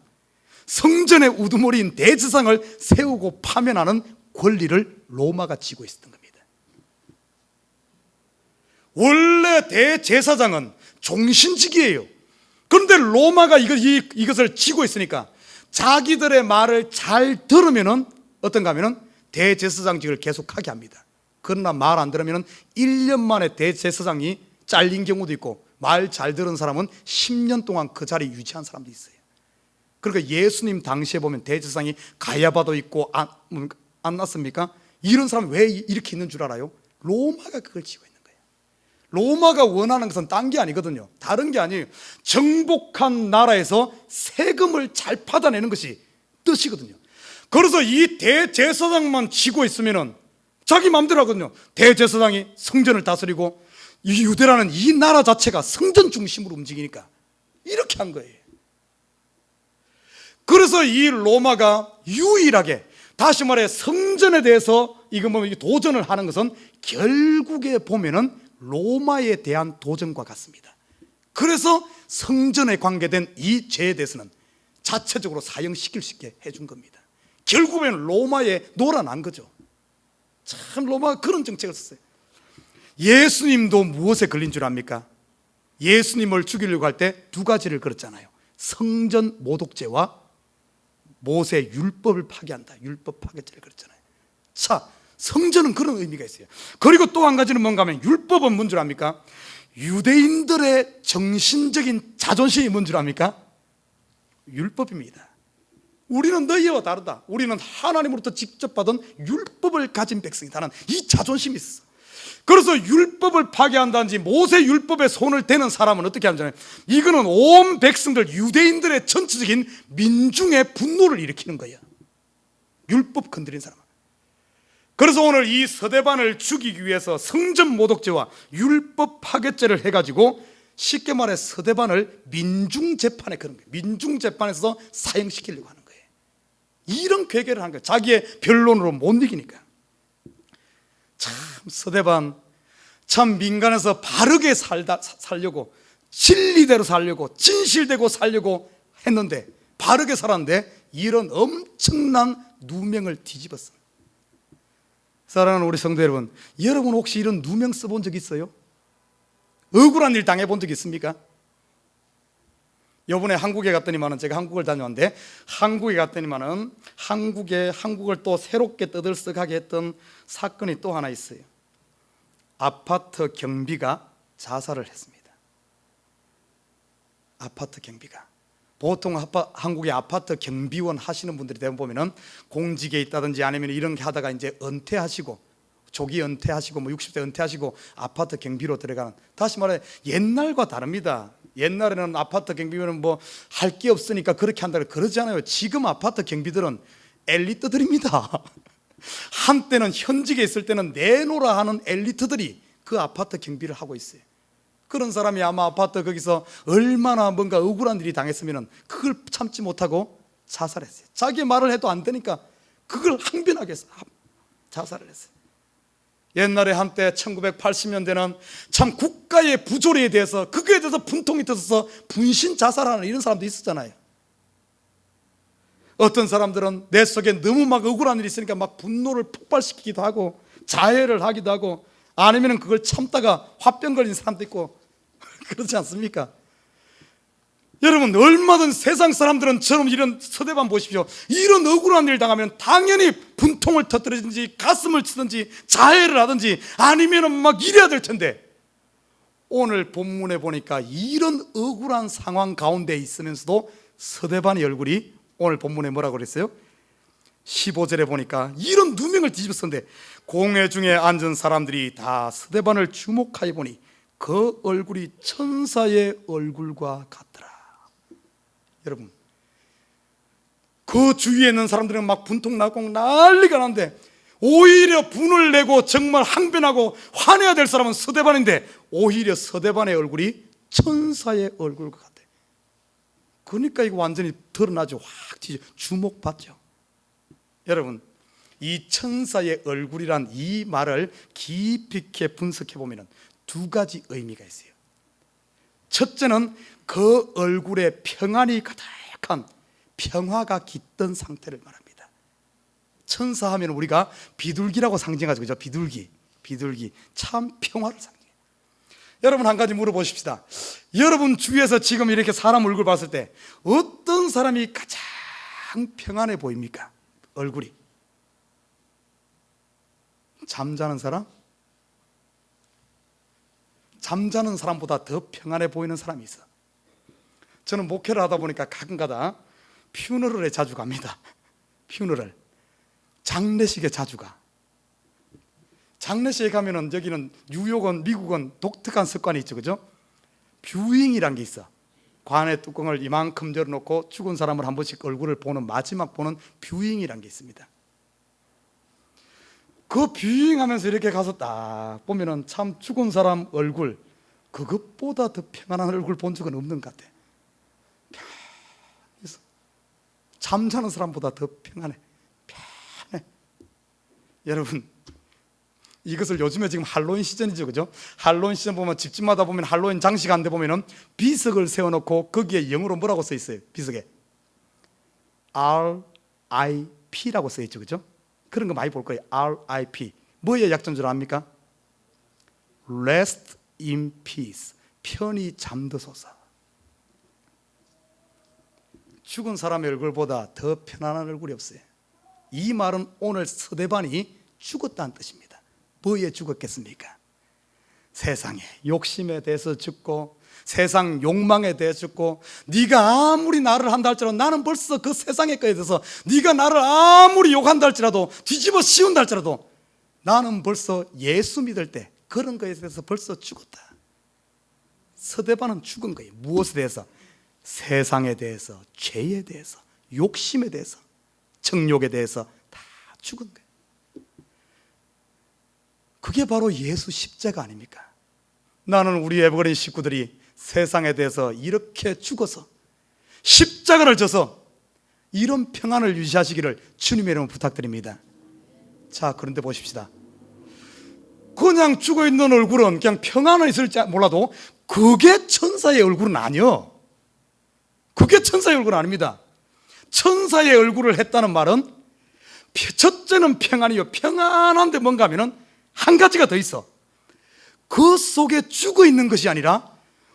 성전의 우두머리인 대제사장을 세우고 파면하는 권리를 로마가 쥐고 있었던 겁니다. 원래 대제사장은 종신직이에요. 그런데 로마가 이것을 쥐고 있으니까 자기들의 말을 잘 들으면은 어떤가 하면은 대제사장직을 계속하게 합니다. 그러나 말 안 들으면은 1년 만에 대제사장이 잘린 경우도 있고 말 잘 들은 사람은 10년 동안 그 자리 유지한 사람도 있어요. 그러니까 예수님 당시에 보면 대제사장이 가야바도 있고 안 났습니까? 이런 사람이 왜 이렇게 있는 줄 알아요? 로마가 그걸 쥐고 있는 거예요. 로마가 원하는 것은 딴 게 아니거든요. 다른 게 아니에요. 정복한 나라에서 세금을 잘 받아내는 것이 뜻이거든요. 그래서 이 대제사장만 쥐고 있으면은 자기 마음대로 하거든요. 대제사장이 성전을 다스리고 이 유대라는 이 나라 자체가 성전 중심으로 움직이니까 이렇게 한 거예요. 그래서 이 로마가 유일하게, 다시 말해 성전에 대해서 도전을 하는 것은 결국에 보면은 로마에 대한 도전과 같습니다. 그래서 성전에 관계된 이 죄에 대해서는 자체적으로 사형시킬 수 있게 해준 겁니다. 결국에는 로마에 놀아난 거죠. 참 로마가 그런 정책을 썼어요. 예수님도 무엇에 걸린 줄 압니까? 예수님을 죽이려고 할 때 두 가지를 걸었잖아요. 성전 모독죄와 모세 율법을 파괴한다. 율법 파괴죄를 걸었잖아요. 자, 성전은 그런 의미가 있어요. 그리고 또 한 가지는 뭔가 하면 율법은 뭔 줄 압니까? 유대인들의 정신적인 자존심이 뭔 줄 압니까? 율법입니다. 우리는 너희와 다르다. 우리는 하나님으로부터 직접 받은 율법을 가진 백성이다는 이 자존심이 있어. 그래서 율법을 파괴한다든지 모세 율법에 손을 대는 사람은 어떻게 하잖아요. 이거는 온 백성들, 유대인들의 전체적인 민중의 분노를 일으키는 거예요. 율법 건드린 사람은. 그래서 오늘 이 서대반을 죽이기 위해서 성전 모독죄와 율법 파괴죄를 해가지고 쉽게 말해 서대반을 민중재판에 그런 거예요. 민중재판에서 사형시키려고 하는 거예요. 이런 괴계를 한 거예요. 자기의 변론으로 못 이기니까. 참 서대반 참 민간에서 바르게 살려고, 진리대로 살려고, 진실되고 살려고 했는데, 바르게 살았는데 이런 엄청난 누명을 뒤집었습니다. 사랑하는 우리 성도 여러분, 여러분 혹시 이런 누명 써본 적 있어요? 억울한 일 당해본 적 있습니까? 이번에 한국에 갔더니만은, 제가 한국을 다녀왔는데 한국에 갔더니만은 한국을 또 새롭게 떠들썩하게 했던 사건이 또 하나 있어요. 아파트 경비가 자살을 했습니다. 아파트 경비가. 보통 한국의 아파트 경비원 하시는 분들이 대부분 보면은 공직에 있다든지 아니면 이런 게 하다가 이제 은퇴하시고, 조기 은퇴하시고 60대 은퇴하시고 아파트 경비로 들어가는, 다시 말해 옛날과 다릅니다. 옛날에는 아파트 경비원은 뭐 할 게 없으니까 그렇게 한다 그러지 않아요. 지금 아파트 경비들은 엘리트들입니다. 한때는 현직에 있을 때는 내노라 하는 엘리트들이 그 아파트 경비를 하고 있어요. 그런 사람이 아마 아파트 거기서 얼마나 뭔가 억울한 일이 당했으면 그걸 참지 못하고 자살했어요. 자기 말을 해도 안 되니까 그걸 항변하게 해서 자살을 했어요. 옛날에 한때 1980년대는 참 국가의 부조리에 대해서, 그거에 대해서 분통이 터져서 분신 자살하는 이런 사람도 있었잖아요. 어떤 사람들은 내 속에 너무 막 억울한 일이 있으니까 막 분노를 폭발시키기도 하고 자해를 하기도 하고, 아니면 그걸 참다가 화병 걸린 사람도 있고 그렇지 않습니까? 여러분, 얼마든 세상 사람들은 저런 이런 서대반 보십시오. 이런 억울한 일 당하면 당연히 분통을 터뜨리든지 가슴을 치든지 자해를 하든지 아니면 막 이래야 될 텐데, 오늘 본문에 보니까 이런 억울한 상황 가운데 있으면서도 서대반의 얼굴이 오늘 본문에 뭐라고 그랬어요? 15절에 보니까 이런 누명을 뒤집었는데, 공회 중에 앉은 사람들이 다 서대반을 주목하여 보니 그 얼굴이 천사의 얼굴과 같더라. 여러분, 그 주위에 있는 사람들은 막 분통 나고 난리가 난데, 오히려 분을 내고 정말 항변하고 화내야 될 사람은 서대반인데 오히려 서대반의 얼굴이 천사의 얼굴과 같아. 그러니까 이거 완전히 드러나죠. 확 주목받죠. 여러분, 이 천사의 얼굴이란 이 말을 깊이 있게 분석해 보면 두 가지 의미가 있어요. 첫째는 그 얼굴에 평안이 가득한, 평화가 깃든 상태를 말합니다. 천사 하면 우리가 비둘기라고 상징하죠. 그죠? 비둘기 참 평화를 상징해요. 여러분, 한 가지 물어보십시다. 여러분 주위에서 지금 이렇게 사람 얼굴 봤을 때 어떤 사람이 가장 평안해 보입니까? 얼굴이. 잠자는 사람? 잠자는 사람보다 더 평안해 보이는 사람이 있어. 저는 목회를 하다 보니까 가끔가다 퓨너럴에 자주 갑니다. 퓨너럴, 장례식에 자주 가. 장례식에 가면은 여기는 뉴욕은, 미국은 독특한 습관이 있죠, 그죠? 뷰잉이란 게 있어. 관의 뚜껑을 이만큼 열어놓고 죽은 사람을 한 번씩 얼굴을 보는, 마지막 보는 뷰잉이란 게 있습니다. 그 뷰잉하면서 이렇게 가서 딱 보면은 참 죽은 사람 얼굴, 그것보다 더 평안한 얼굴 본 적은 없는 것 같아. 잠자는 사람보다 더 평안해. 여러분, 이것을 요즘에 지금 할로윈 시즌이죠, 그죠? 할로윈 시즌 보면 집집마다 보면 할로윈 장식 한 데 보면은 비석을 세워놓고 거기에 영어로 뭐라고 써 있어요? 비석에 RIP라고 써 있죠, 그죠? 그런 거 많이 볼 거예요. RIP 뭐의 약자인 줄 압니까? Rest in peace, 편히 잠드소서. 죽은 사람의 얼굴보다 더 편안한 얼굴이 없어요. 이 말은 오늘 서대반이 죽었다는 뜻입니다. 뭐에 죽었겠습니까? 세상의 욕심에 대해서 죽고 세상 욕망에 대해서 죽고, 네가 아무리 나를 한다 할지라도 나는 벌써 그 세상의 거에 대해서, 네가 나를 아무리 욕한다 할지라도, 뒤집어 씌운다 할지라도 나는 벌써 예수 믿을 때 그런 거에 대해서 벌써 죽었다. 스데반은 죽은 거예요. 무엇에 대해서? 세상에 대해서, 죄에 대해서, 욕심에 대해서, 정욕에 대해서 다 죽은 거예요. 그게 바로 예수 십자가 아닙니까? 나는 우리 에버그린 식구들이 세상에 대해서 이렇게 죽어서 십자가를 져서 이런 평안을 유지하시기를 주님의 이름으로 부탁드립니다. 자, 그런데 보십시다. 그냥 죽어있는 얼굴은 그냥 평안은 있을지 몰라도 그게 천사의 얼굴은 아니요. 그게 천사의 얼굴은 아닙니다. 천사의 얼굴을 했다는 말은 첫째는 평안이요, 평안한데 뭔가 하면은 한 가지가 더 있어. 그 속에 죽어있는 것이 아니라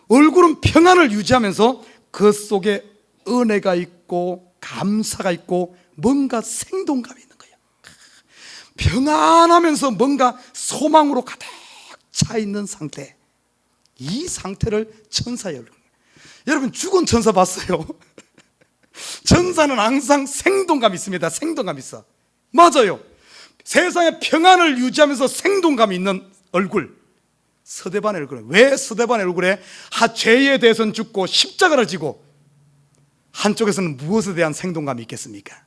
얼굴은 평안을 유지하면서 그 속에 은혜가 있고 감사가 있고 뭔가 생동감이 있는 거예요. 평안하면서 뭔가 소망으로 가득 차 있는 상태, 이 상태를 천사의 얼굴. 여러분, 죽은 천사 봤어요? 천사는 항상 생동감이 있습니다. 생동감이 있어. 맞아요. 세상에 평안을 유지하면서 생동감이 있는 얼굴, 스데반의 얼굴에. 왜 스데반의 얼굴에 죄에 대해서는 죽고 십자가를 지고 한쪽에서는 무엇에 대한 생동감이 있겠습니까?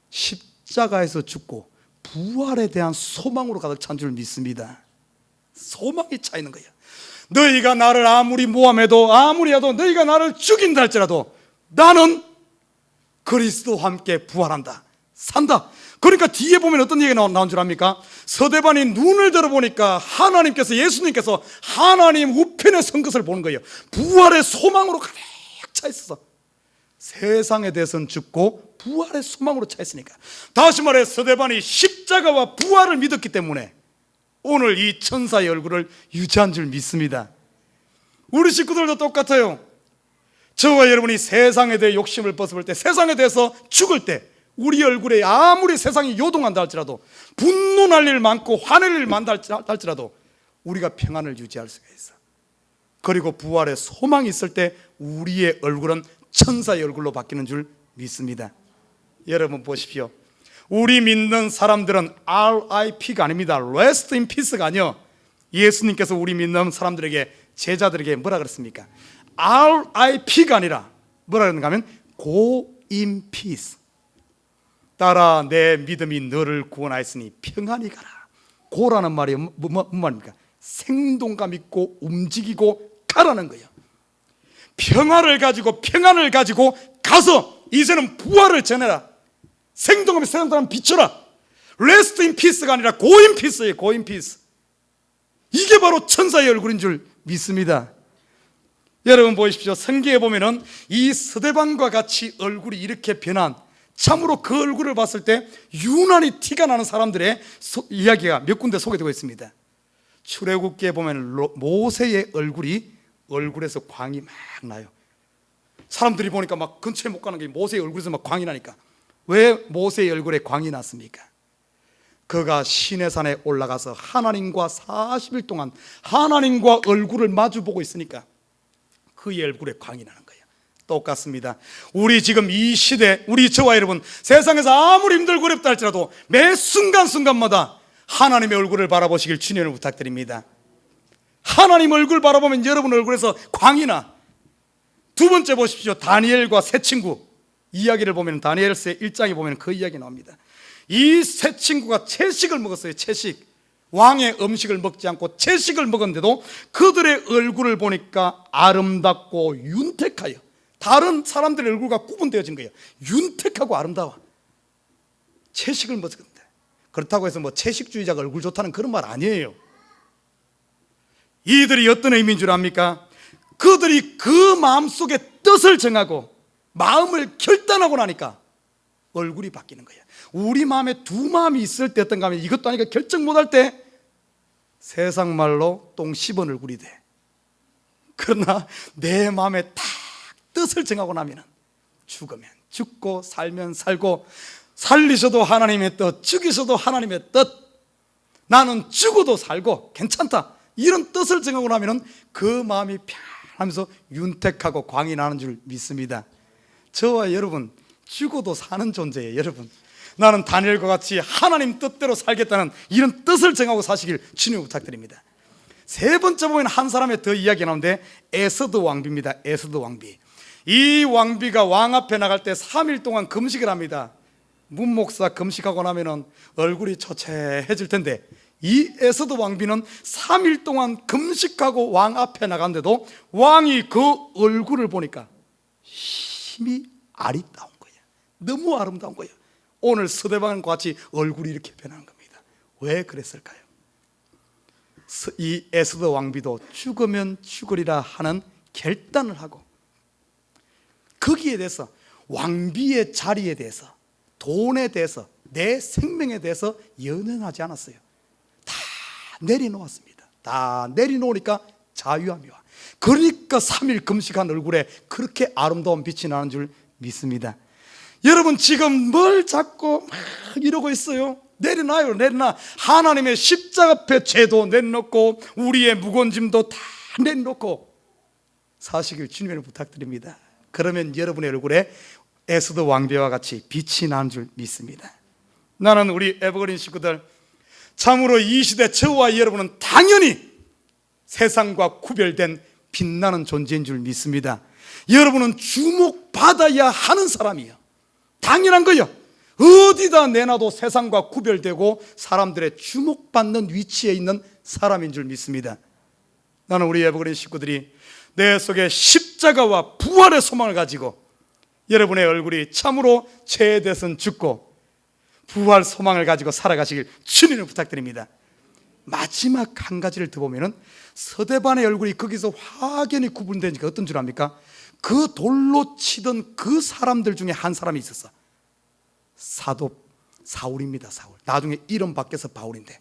십자가에서 죽고 부활에 대한 소망으로 가득 찬 줄 믿습니다. 소망이 차 있는 거예요. 너희가 나를 아무리 모함해도 아무리 해도 너희가 나를 죽인다 할지라도 나는 그리스도와 함께 부활한다, 산다. 그러니까 뒤에 보면 어떤 얘기가 나온 줄 압니까? 스데반이 눈을 들어보니까 하나님께서, 예수님께서 하나님 우편에 선 것을 보는 거예요. 부활의 소망으로 가득 차 있어서 세상에 대해서는 죽고 부활의 소망으로 차 있으니까. 다시 말해 스데반이 십자가와 부활을 믿었기 때문에 오늘 이 천사의 얼굴을 유지한 줄 믿습니다. 우리 식구들도 똑같아요. 저와 여러분이 세상에 대해 욕심을 벗어볼 때, 세상에 대해서 죽을 때 우리 얼굴에 아무리 세상이 요동한다 할지라도, 분노날 일 많고 화낼 일 많다 할지라도 우리가 평안을 유지할 수가 있어. 그리고 부활의 소망이 있을 때 우리의 얼굴은 천사의 얼굴로 바뀌는 줄 믿습니다. 여러분 보십시오. 우리 믿는 사람들은 RIP가 아닙니다. Rest in Peace가 아니요. 예수님께서 우리 믿는 사람들에게, 제자들에게 뭐라 그랬습니까? RIP가 아니라 뭐라 그랬는가 하면 Go in peace. 따라 내 믿음이 너를 구원하였으니 평안히 가라. 고라는 말이 뭔 말입니까? 생동감 있고 움직이고 가라는 거예요. 평안을 가지고 가서 이제는 부활을 전해라. 생동감이 세상 사람 비춰라. Rest in peace가 아니라 Go in peace예요. Go in peace. 이게 바로 천사의 얼굴인 줄 믿습니다. 여러분 보십시오. 성경에 보면은 이 스데반과 같이 얼굴이 이렇게 변한, 참으로 그 얼굴을 봤을 때 유난히 티가 나는 사람들의 이야기가 몇 군데 소개되고 있습니다. 출애굽기에 보면 모세의 얼굴에서 광이 막 나요. 사람들이 보니까 막 근처에 못 가는 게 모세의 얼굴에서 막 광이 나니까. 왜 모세의 얼굴에 광이 났습니까? 그가 시내산에 올라가서 하나님과 40일 동안 하나님과 얼굴을 마주보고 있으니까 그의 얼굴에 광이 나는 거예요. 똑같습니다. 우리 지금 이 시대, 우리 저와 여러분, 세상에서 아무리 힘들고 어렵다 할지라도 매 순간순간마다 하나님의 얼굴을 바라보시길 주님을 부탁드립니다. 하나님 얼굴 바라보면 여러분 얼굴에서 광이 나. 두 번째 보십시오. 다니엘과 세 친구 이야기를 보면, 다니엘서 1장에 보면 그 이야기 나옵니다. 이 세 친구가 채식을 먹었어요. 채식. 왕의 음식을 먹지 않고 채식을 먹었는데도 그들의 얼굴을 보니까 아름답고 윤택하여, 다른 사람들의 얼굴과 구분되어진 거예요. 윤택하고 아름다워. 채식을 먹었는데. 그렇다고 해서 뭐 채식주의자가 얼굴 좋다는 그런 말 아니에요. 이들이 어떤 의미인 줄 압니까? 그들이 그 마음속에 뜻을 정하고 마음을 결단하고 나니까 얼굴이 바뀌는 거예요. 우리 마음에 두 마음이 있을 때 어떤가 하면 이것도 아니까 결정 못할 때 세상 말로 똥 씹은 얼굴이 돼. 그러나 내 마음에 딱 뜻을 정하고 나면 죽으면 죽고 살면 살고, 살리셔도 하나님의 뜻, 죽이셔도 하나님의 뜻, 나는 죽어도 살고 괜찮다. 이런 뜻을 정하고 나면은 그 마음이 편하면서 윤택하고 광이 나는 줄 믿습니다. 저와 여러분 죽어도 사는 존재예요. 여러분, 나는 다니엘과 같이 하나님 뜻대로 살겠다는 이런 뜻을 정하고 사시길 주님 부탁드립니다. 세 번째 보면 한 사람의 더 이야기 나오는데 에스더 왕비입니다. 에스더 왕비. 이 왕비가 왕 앞에 나갈 때 3일 동안 금식을 합니다. 문목사 금식하고 나면은 얼굴이 초췌해질 텐데 이 에스더 왕비는 3일 동안 금식하고 왕 앞에 나갔는데도 왕이 그 얼굴을 보니까 힘이 아리따운 거예요. 너무 아름다운 거예요. 오늘 서대방과 같이 얼굴이 이렇게 변하는 겁니다. 왜 그랬을까요? 이 에스더 왕비도 죽으면 죽으리라 하는 결단을 하고 거기에 대해서 왕비의 자리에 대해서 돈에 대해서 내 생명에 대해서 연연하지 않았어요. 다 내려놓았습니다. 다 내려놓으니까 자유함이 와. 그러니까 3일 금식한 얼굴에 그렇게 아름다운 빛이 나는 줄 믿습니다. 여러분 지금 뭘 자꾸 막 이러고 있어요? 내려놔요. 내려놔. 하나님의 십자가 앞에 죄도 내려놓고 우리의 무거운 짐도 다 내려놓고 사시길 주님을 부탁드립니다. 그러면 여러분의 얼굴에 에스더 왕비와 같이 빛이 나는 줄 믿습니다. 나는 우리 에버그린 식구들 참으로 이 시대 저와 여러분은 당연히 세상과 구별된 빛나는 존재인 줄 믿습니다. 여러분은 주목받아야 하는 사람이에요. 당연한 거예요. 어디다 내놔도 세상과 구별되고 사람들의 주목받는 위치에 있는 사람인 줄 믿습니다. 나는 우리 에버그린 식구들이 내 속에 십자가와 부활의 소망을 가지고 여러분의 얼굴이 참으로 죄에 대해서는 죽고 부활 소망을 가지고 살아가시길 주님을 부탁드립니다. 마지막 한 가지를 더 보면은 서대반의 얼굴이 거기서 확연히 구분되니까 어떤 줄 압니까? 그 돌로 치던 그 사람들 중에 한 사람이 있었어. 사도 사울입니다. 사울. 나중에 이름 바뀌어서 바울인데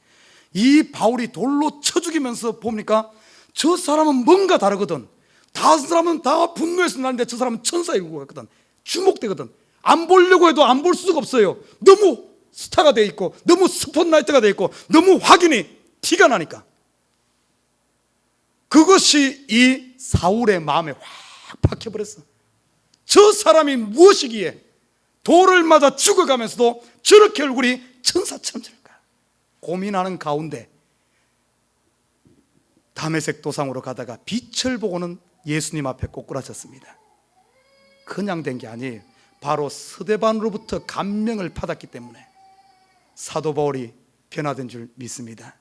이 바울이 돌로 쳐 죽이면서 보니까 저 사람은 뭔가 다르거든. 다른 사람은 다 분노해서 나는데 저 사람은 천사의 얼굴 같거든. 주목되거든. 안 보려고 해도 안 볼 수가 없어요. 너무 스타가 돼 있고 너무 스포트라이트가 돼 있고 너무 확연히 티가 나니까. 그것이 이 사울의 마음에 확 박혀버렸어. 저 사람이 무엇이기에 돌을 맞아 죽어가면서도 저렇게 얼굴이 천사처럼 저럴까? 고민하는 가운데 다메섹 도상으로 가다가 빛을 보고는 예수님 앞에 꼬꾸라졌습니다. 그냥 된 게 아니에요. 바로 스데반으로부터 감명을 받았기 때문에 사도 바울이 변화된 줄 믿습니다.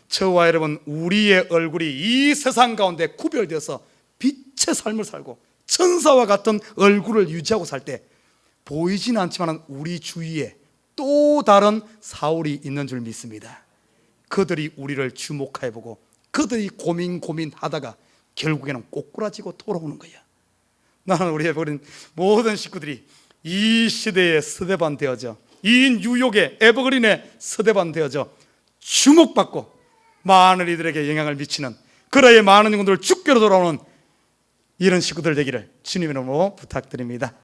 저와 여러분, 우리의 얼굴이 이 세상 가운데 구별되어서 빛의 삶을 살고 천사와 같은 얼굴을 유지하고 살 때 보이지는 않지만 우리 주위에 또 다른 사울이 있는 줄 믿습니다. 그들이 우리를 주목해보고 그들이 고민하다가 결국에는 꼬꾸라지고 돌아오는 거야. 나는 우리의 버린 모든 식구들이 이 시대의 스데반 되어져, 이 뉴욕의 에버그린의 스데반 되어져 주목받고 많은 이들에게 영향을 미치는, 그러의 많은 영혼들을 주께로 돌아오는 이런 식구들 되기를 주님의 이름으로 부탁드립니다.